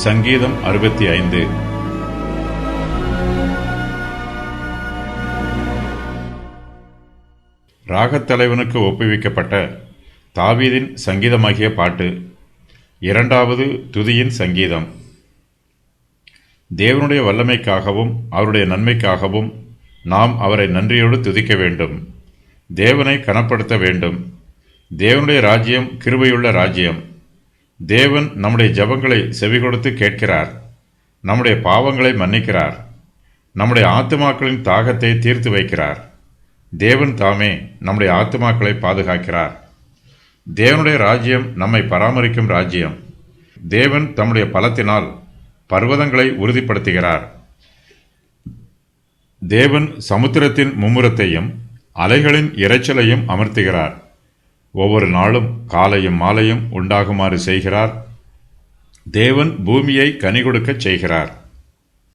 சங்கீதம் 65. ராகத்தலைவனுக்கு ஒப்புவிக்கப்பட்ட தாவீதின் சங்கீதமாகிய பாட்டு. 2வது துதியின் சங்கீதம். தேவனுடைய வல்லமைக்காகவும் அவருடைய நன்மைக்காகவும் நாம் அவரை நன்றியோடு துதிக்க வேண்டும். தேவனை கனப்படுத்த வேண்டும். தேவனுடைய ராஜ்யம் கிருபையுள்ள ராஜ்யம். தேவன் நம்முடைய ஜெபங்களை செவிகொடுத்து கேட்கிறார். நம்முடைய பாவங்களை மன்னிக்கிறார். நம்முடைய ஆத்துமாக்களின் தாகத்தை தீர்த்து வைக்கிறார். தேவன் தாமே நம்முடைய ஆத்துமாக்களை பாதுகாக்கிறார். தேவனுடைய ராஜ்யம் நம்மை பராமரிக்கும் ராஜ்யம். தேவன் தம்முடைய பலத்தினால் பர்வதங்களை உறுதிப்படுத்துகிறார். தேவன் சமுத்திரத்தின் மும்முரத்தையும் அலைகளின் இரைச்சலையும் அமர்த்துகிறார். ஒவ்வொரு நாளும் காலையும் மாலையும் உண்டாகுமாறு செய்கிறார். தேவன் பூமியை கனி கொடுக்கச் செய்கிறார்.